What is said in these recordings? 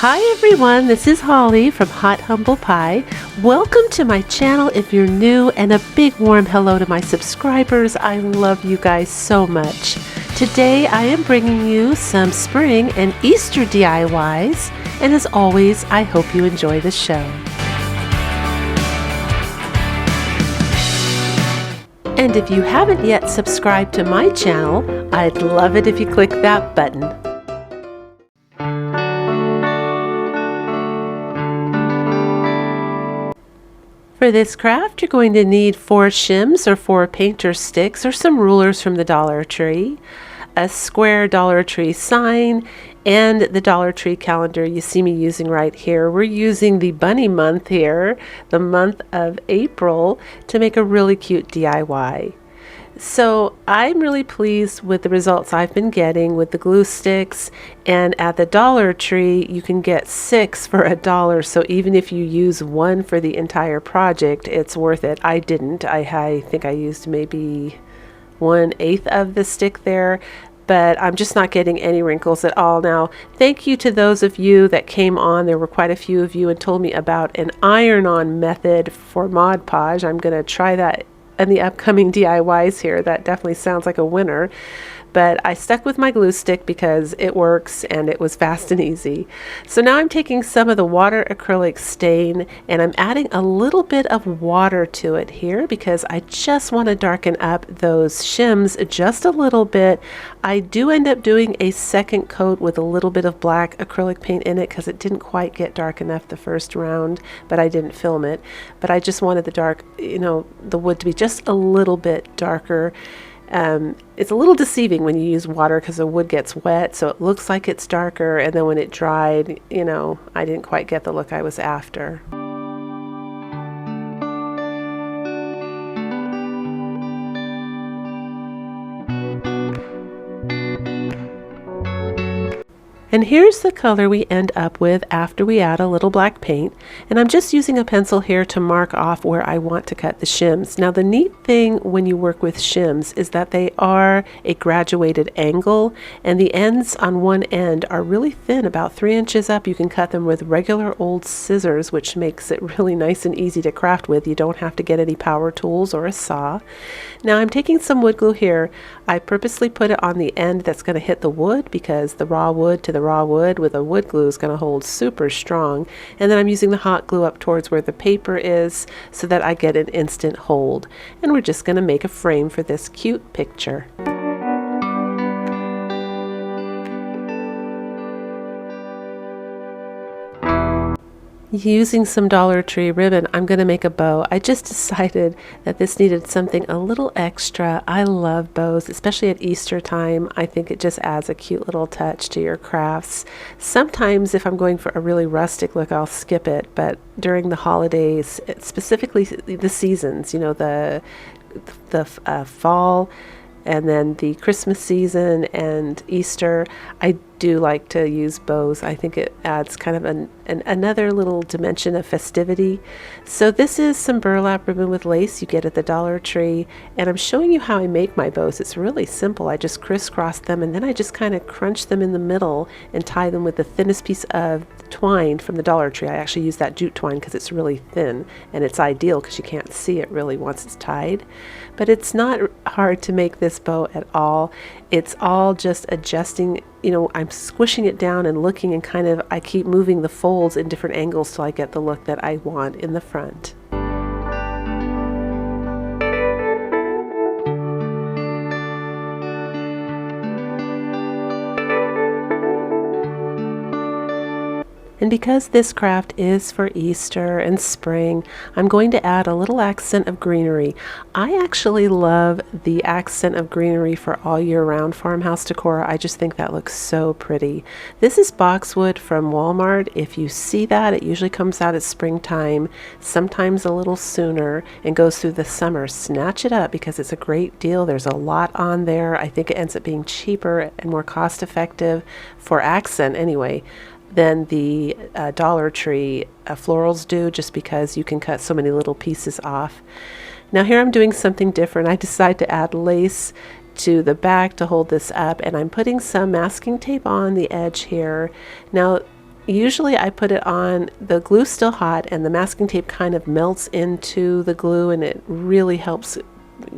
Hi everyone, this is Holly from Hot Humble Pie. Welcome to my channel if you're new, and a big warm hello to my subscribers. I love you guys so much. Today I am bringing you some spring and Easter DIYs, and as always, I hope you enjoy the show. And if you haven't yet subscribed to my channel, I'd love it if you click that button. For this craft, you're going to need 4 shims or 4 painter sticks or some rulers from the Dollar Tree, a square Dollar Tree sign, and the Dollar Tree calendar you see me using right here. We're using the bunny month here, the month of April, to make a really cute DIY. So I'm really pleased with the results I've been getting with the glue sticks, and at the Dollar Tree you can get 6 for $1, so even if you use 1 for the entire project, it's worth it. I didn't. I think I used maybe 1/8 of the stick there, but I'm just not getting any wrinkles at all. Now, thank you to those of you that came on. There were quite a few of you and told me about an iron-on method for Mod Podge. I'm going to try that and the upcoming DIYs here. That definitely sounds like a winner. But I stuck with my glue stick because it works and it was fast and easy. So now I'm taking some of the water acrylic stain and I'm adding a little bit of water to it here because I just want to darken up those shims just a little bit. I do end up doing a second coat with a little bit of black acrylic paint in it because it didn't quite get dark enough the first round, but I didn't film it. But I just wanted the dark, the wood to be just a little bit darker. It's a little deceiving when you use water because the wood gets wet, so it looks like it's darker, and then when it dried, I didn't quite get the look I was after. And here's the color we end up with after we add a little black paint. And I'm just using a pencil here to mark off where I want to cut the shims. Now the neat thing when you work with shims is that they are a graduated angle, and the ends on one end are really thin, about 3 inches up. You can cut them with regular old scissors, which makes it really nice and easy to craft with. You don't have to get any power tools or a saw. Now I'm taking some wood glue here. I purposely put it on the end that's going to hit the wood because the raw wood to the raw wood with a wood glue is going to hold super strong, and then I'm using the hot glue up towards where the paper is so that I get an instant hold. And we're just going to make a frame for this cute picture. Using some Dollar Tree ribbon, I'm going to make a bow. I just decided that this needed something a little extra. I love bows, especially at Easter time. I think it just adds a cute little touch to your crafts. Sometimes if I'm going for a really rustic look, I'll skip it, but during the holidays, specifically the seasons, the fall, and then the Christmas season and Easter, I do like to use bows. I think it adds kind of another little dimension of festivity. So this is some burlap ribbon with lace you get at the Dollar Tree, and I'm showing you how I make my bows. It's really simple. I just crisscross them, and then I just kind of crunch them in the middle and tie them with the thinnest piece of twine from the Dollar Tree. I actually use that jute twine because it's really thin, and it's ideal because you can't see it really once it's tied. But it's not hard to make this bow at all. It's all just adjusting. I'm squishing it down and looking, and I keep moving the folds in different angles till I get the look that I want in the front. And because this craft is for Easter and spring, I'm going to add a little accent of greenery. I actually love the accent of greenery for all year round farmhouse decor. I just think that looks so pretty. This is boxwood from Walmart. If you see that, it usually comes out at springtime, sometimes a little sooner, and goes through the summer. Snatch it up because it's a great deal. There's a lot on there. I think it ends up being cheaper and more cost effective for accent anyway than the Dollar Tree florals do, just because you can cut so many little pieces off. Now here I'm doing something different. I decided to add lace to the back to hold this up, and I'm putting some masking tape on the edge here. Now Usually I put it on, the glue's still hot and the masking tape kind of melts into the glue and it really helps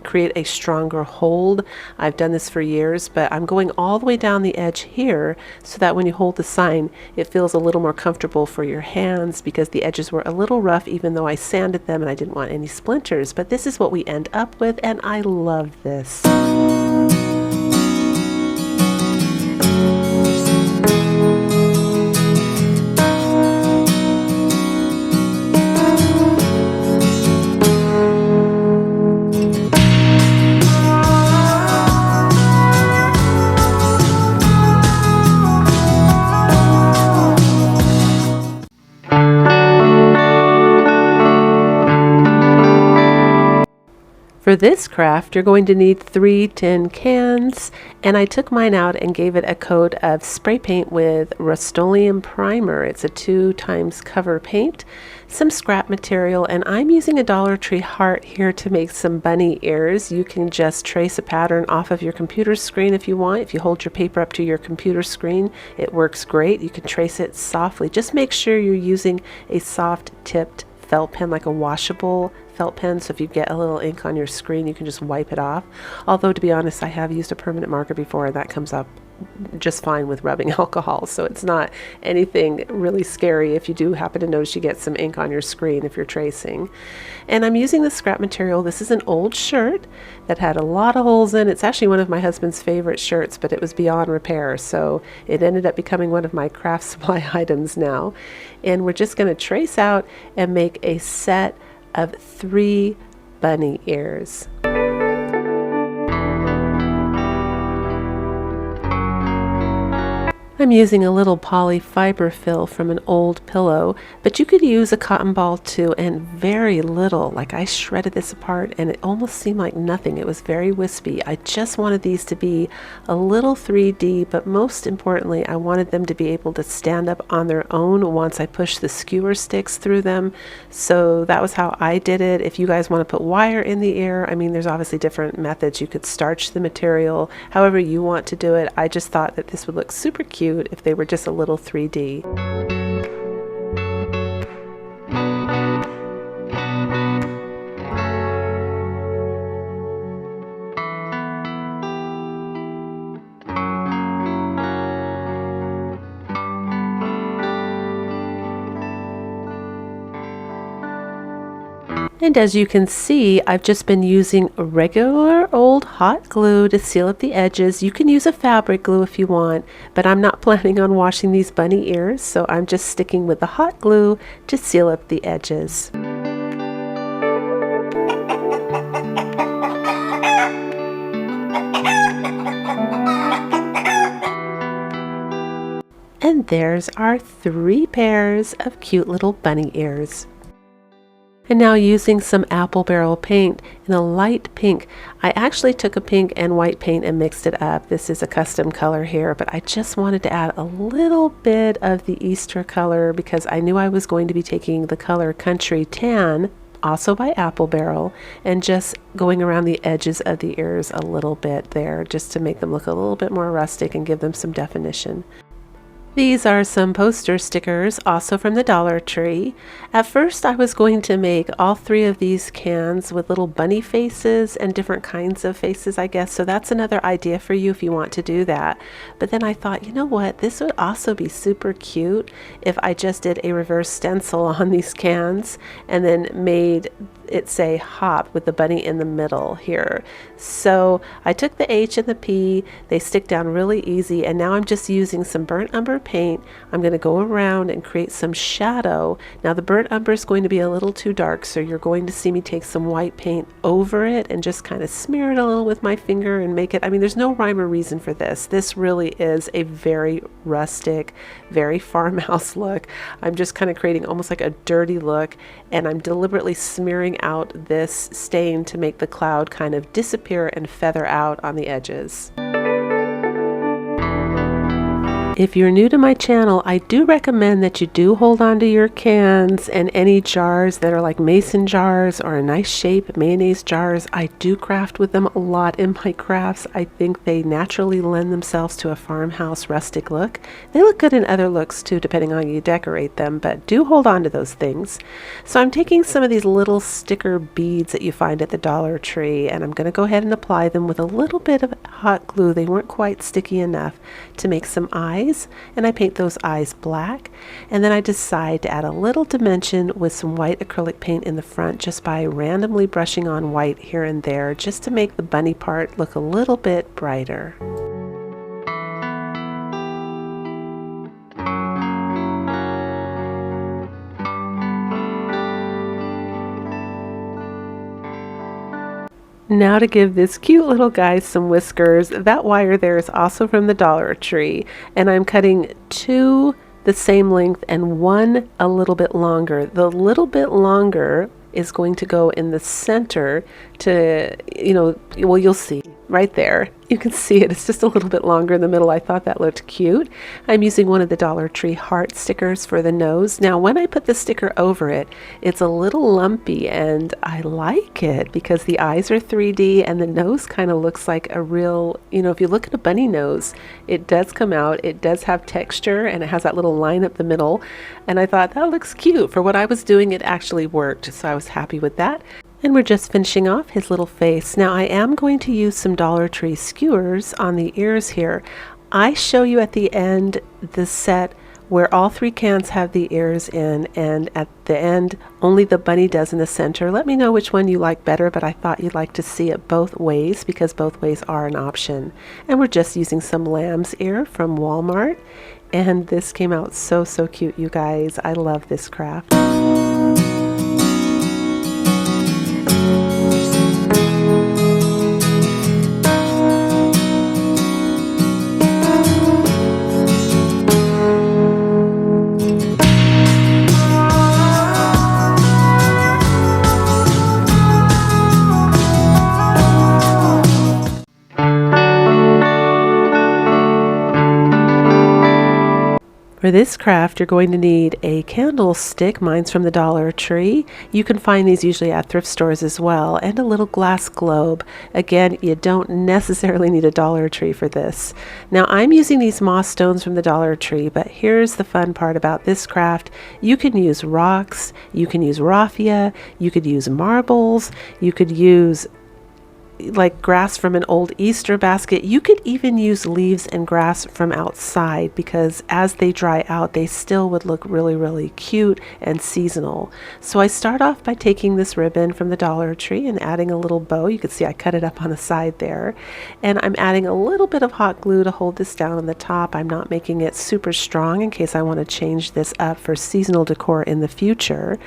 create a stronger hold. I've done this for years, but I'm going all the way down the edge here so that when you hold the sign, it feels a little more comfortable for your hands because the edges were a little rough even though I sanded them and I didn't want any splinters. But this is what we end up with and I love this. For this craft, you're going to need 3 tin cans, and I took mine out and gave it a coat of spray paint with Rust-Oleum primer. It's a 2x cover paint, some scrap material, and I'm using a Dollar Tree heart here to make some bunny ears. You can just trace a pattern off of your computer screen if you want. If you hold your paper up to your computer screen, it works great. You can trace it softly. Just make sure you're using a soft tipped felt pen, like a washable felt pen, so if you get a little ink on your screen you can just wipe it off. Although to be honest, I have used a permanent marker before and that comes up just fine with rubbing alcohol, so it's not anything really scary if you do happen to notice you get some ink on your screen if you're tracing. And I'm using the scrap material. This is an old shirt that had a lot of holes in it. It's actually one of my husband's favorite shirts, but it was beyond repair, so it ended up becoming one of my craft supply items now. And we're just going to trace out and make a set of 3 bunny ears. I'm using a little poly fiber fill from an old pillow, but you could use a cotton ball too, and very little. Like I shredded this apart and it almost seemed like nothing. It was very wispy. I just wanted these to be a little 3D, but most importantly, I wanted them to be able to stand up on their own once I pushed the skewer sticks through them. So that was how I did it. If you guys want to put wire in the ear, I mean, there's obviously different methods. You could starch the material, however you want to do it. I just thought that this would look super cute if they were just a little 3D. And as you can see, I've just been using regular old hot glue to seal up the edges. You can use a fabric glue if you want, but I'm not planning on washing these bunny ears, so I'm just sticking with the hot glue to seal up the edges. And there's our 3 pairs of cute little bunny ears. And now using some apple barrel paint in a light pink. I actually took a pink and white paint and mixed it up. This is a custom color here, but I just wanted to add a little bit of the Easter color because I knew I was going to be taking the color Country Tan, also by Apple Barrel, and just going around the edges of the ears a little bit there just to make them look a little bit more rustic and give them some definition. These are some poster stickers, also from the Dollar Tree. At first I was going to make all 3 of these cans with little bunny faces and different kinds of faces, I guess. So that's another idea for you if you want to do that. But then I thought, you know what, this would also be super cute if I just did a reverse stencil on these cans and then made it say hop with the bunny in the middle here. So I took the H and the P, they stick down really easy, and now I'm just using some burnt umber paint. I'm going to go around and create some shadow. Now the burnt umber is going to be a little too dark, so you're going to see me take some white paint over it and just kind of smear it a little with my finger and make it, I mean, there's no rhyme or reason for this. This really is a very rustic, very farmhouse look. I'm just kind of creating almost like a dirty look, and I'm deliberately smearing out this stain to make the cloud kind of disappear and feather out on the edges. If you're new to my channel, I do recommend that you do hold on to your cans and any jars that are like mason jars or a nice shape, mayonnaise jars. I do craft with them a lot in my crafts. I think they naturally lend themselves to a farmhouse rustic look. They look good in other looks too, depending on how you decorate them, but do hold on to those things. So I'm taking some of these little sticker beads that you find at the Dollar Tree, and I'm going to go ahead and apply them with a little bit of hot glue. They weren't quite sticky enough to make some eyes, and I paint those eyes black, and then I decide to add a little dimension with some white acrylic paint in the front just by randomly brushing on white here and there just to make the bunny part look a little bit brighter. Now to give this cute little guy some whiskers. That wire there is also from the Dollar Tree, and I'm cutting 2 the same length and 1 a little bit longer. The little bit longer is going to go in the center to, well, you'll see right there. You can see it. It's just a little bit longer in the middle. I thought that looked cute. I'm using one of the Dollar Tree heart stickers for the nose. Now, when I put the sticker over it, it's a little lumpy, and I like it because the eyes are 3D and the nose kind of looks like a real, if you look at a bunny nose, it does come out. It does have texture, and it has that little line up the middle. And I thought that looks cute. For what I was doing, it actually worked. So I was happy with that. And we're just finishing off his little face. Now I am going to use some Dollar Tree skewers on the ears here. I show you at the end the set where all 3 cans have the ears in, and at the end only the bunny does in the center. Let me know which one you like better, but I thought you'd like to see it both ways because both ways are an option. And we're just using some lamb's ear from Walmart, and this came out so cute, you guys. I love this craft. For this craft, you're going to need a candlestick. Mine's from the Dollar Tree. You can find these usually at thrift stores as well, and a little glass globe. Again, you don't necessarily need a Dollar Tree for this. Now, I'm using these moss stones from the Dollar Tree, but here's the fun part about this craft. You can use rocks, you can use raffia, you could use marbles, you could use like grass from an old Easter basket. You could even use leaves and grass from outside because as they dry out, they still would look really cute and seasonal. So I start off by taking this ribbon from the Dollar Tree and adding a little bow. You can see I cut it up on the side there. And I'm adding a little bit of hot glue to hold this down on the top. I'm not making it super strong in case I want to change this up for seasonal decor in the future.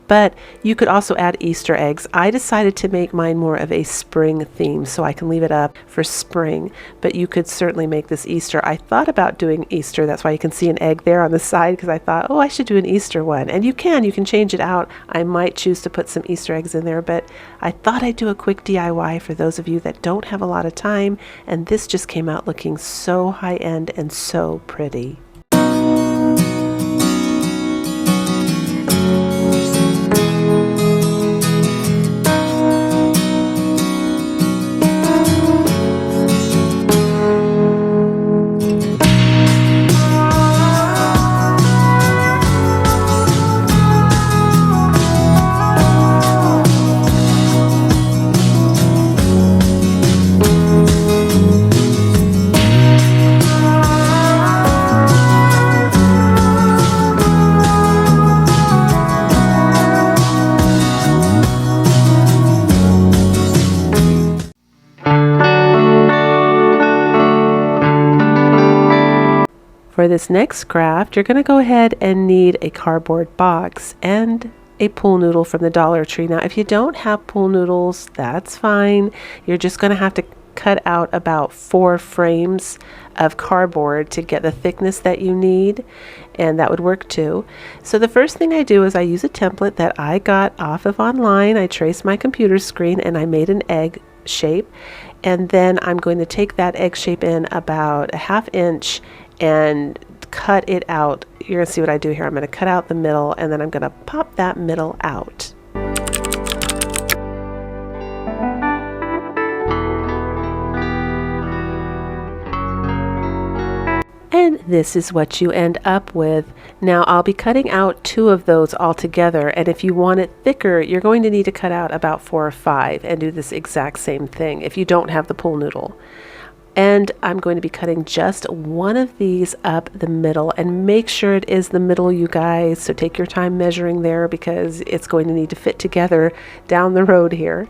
But you could also add Easter eggs. I decided to make mine more of a spring theme so I can leave it up for spring, but you could certainly make this Easter. I thought about doing Easter. That's why you can see an egg there on the side, because I thought, oh, I should do an Easter one. And you can change it out. I might choose to put some Easter eggs in there, but I thought I'd do a quick DIY for those of you that don't have a lot of time. And this just came out looking so high end and so pretty. For this next craft, you're going to go ahead and need a cardboard box and a pool noodle from the Dollar Tree. Now, if you don't have pool noodles, that's fine. You're just going to have to cut out about 4 frames of cardboard to get the thickness that you need, and that would work too. So the first thing I do is I use a template that I got off of online. I traced my computer screen and I made an egg shape, and then I'm going to take that egg shape in about a 1/2 inch and cut it out. You're going to see what I do here. I'm going to cut out the middle, and then I'm going to pop that middle out. And this is what you end up with. Now I'll be cutting out 2 of those all together, and if you want it thicker, you're going to need to cut out about 4 or 5 and do this exact same thing if you don't have the pool noodle. And I'm going to be cutting just 1 of these up the middle, and make sure it is the middle, you guys. So take your time measuring there because it's going to need to fit together down the road here.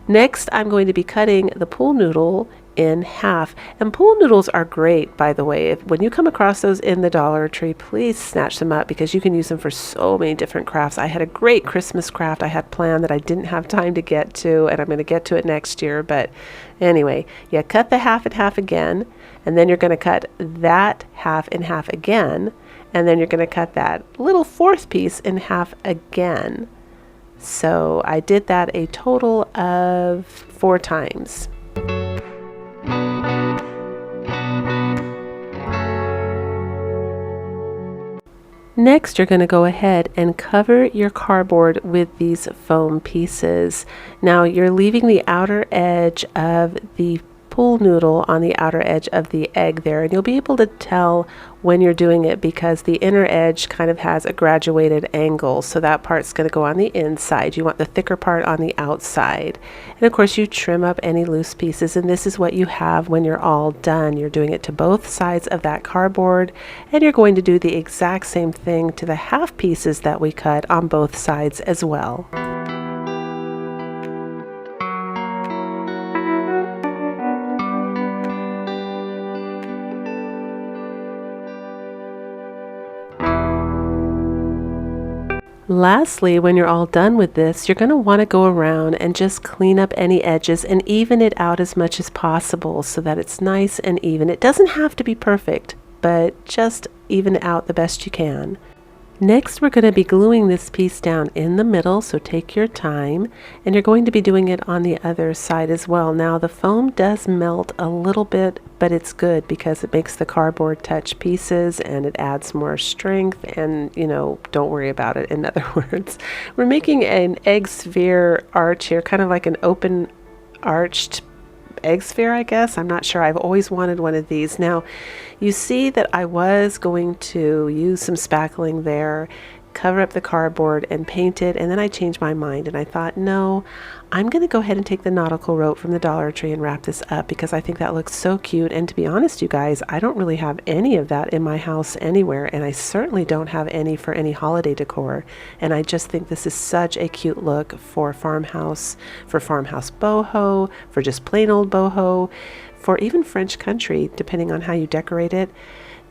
Next, I'm going to be cutting the pool noodle in half. And pool noodles are great, by the way. When you come across those in the Dollar Tree, please snatch them up because you can use them for so many different crafts. I had a great Christmas craft I had planned that I didn't have time to get to, and I'm going to get to it next year. But anyway, yeah, cut the half in half again, and then you're going to cut that half in half again, and then you're going to cut that little 4th piece in half again. So I did that a total of 4 times. Next, you're going to go ahead and cover your cardboard with these foam pieces. Now, you're leaving the outer edge of the pool noodle on the outer edge of the egg there, and you'll be able to tell when you're doing it because the inner edge kind of has a graduated angle, so that part's going to go on the inside. You want the thicker part on the outside, and of course you trim up any loose pieces, and this is what you have when you're all done. You're doing it to both sides of that cardboard, and you're going to do the exact same thing to the half pieces that we cut on both sides as well. Lastly, when you're all done with this, you're going to want to go around and just clean up any edges and even it out as much as possible so that it's nice and even. It doesn't have to be perfect, but just even it out the best you can. Next, we're going to be gluing this piece down in the middle, so take your time, and you're going to be doing it on the other side as well. Now, the foam does melt a little bit, but it's good because it makes the cardboard touch pieces and it adds more strength, and, you know, don't worry about it, in other words. We're making an egg sphere arch here, kind of like an open arched egg sphere, I guess. I'm not sure. I've always wanted one of these. Now, you see that I was going to use some spackling there, cover up the cardboard and paint it, and then I changed my mind and I thought, no, I'm going to go ahead and take the nautical rope from the Dollar Tree and wrap this up because I think that looks so cute. And to be honest, you guys, I don't really have any of that in my house anywhere, and I certainly don't have any for any holiday decor. And I just think this is such a cute look for farmhouse boho, for just plain old boho, for even French country, depending on how you decorate it.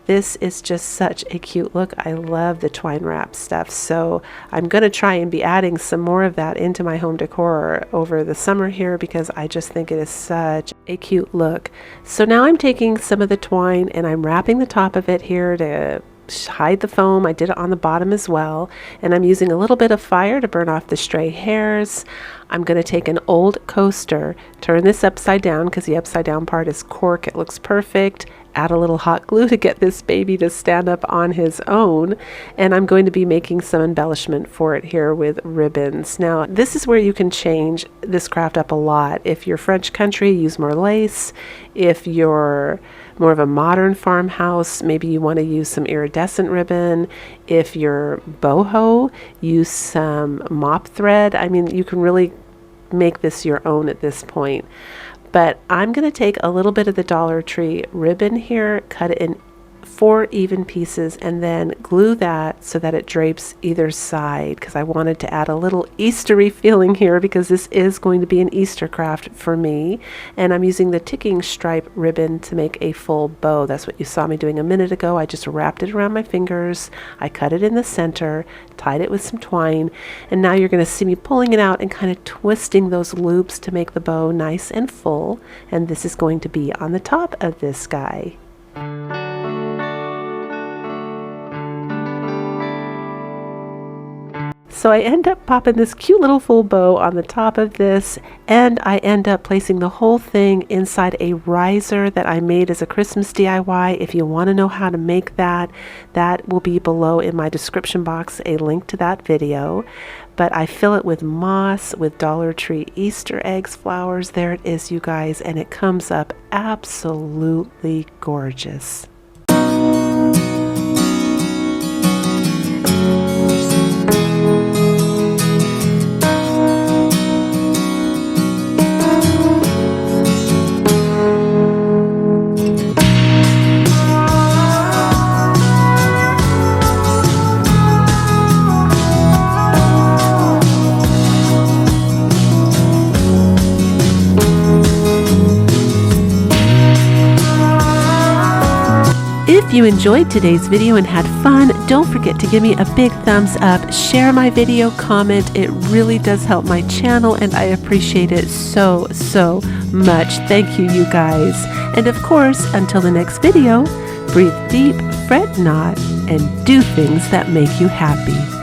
This is just such a cute look. I love the twine wrap stuff. So I'm going to try and be adding some more of that into my home decor over the summer here because I just think it is such a cute look. So now I'm taking some of the twine and I'm wrapping the top of it here to hide the foam. I did it on the bottom as well, and I'm using a little bit of fire to burn off the stray hairs. I'm going to take an old coaster, turn this upside down because the upside down part is cork. It looks perfect. Add a little hot glue to get this baby to stand up on his own, and I'm going to be making some embellishment for it here with ribbons. Now, this is where you can change this craft up a lot. If you're French country, use more lace. If you're more of a modern farmhouse, maybe you want to use some iridescent ribbon. If you're boho, use some mop thread. I mean, you can really make this your own at this point. But I'm going to take a little bit of the Dollar Tree ribbon here, cut it in 4 even pieces, and then glue that so that it drapes either side, because I wanted to add a little Eastery feeling here because this is going to be an Easter craft for me. And I'm using the ticking stripe ribbon to make a full bow. That's what you saw me doing a minute ago. I just wrapped it around my fingers. I cut it in the center, tied it with some twine, and now you're going to see me pulling it out and kind of twisting those loops to make the bow nice and full. And this is going to be on the top of this guy. So So I end up popping this cute little full bow on the top of this, and I end up placing the whole thing inside a riser that I made as a Christmas DIY. If you want to know how to make that, that will be below in my description box, a link to that video. But I fill it with moss, with Dollar Tree Easter eggs, flowers. There it is, you guys, and it comes up absolutely gorgeous. If you enjoyed today's video and had fun, don't forget to give me a big thumbs up, share my video, comment. It really does help my channel and I appreciate it so much. Thank you, you guys. And of course, until the next video, breathe deep, fret not, and do things that make you happy.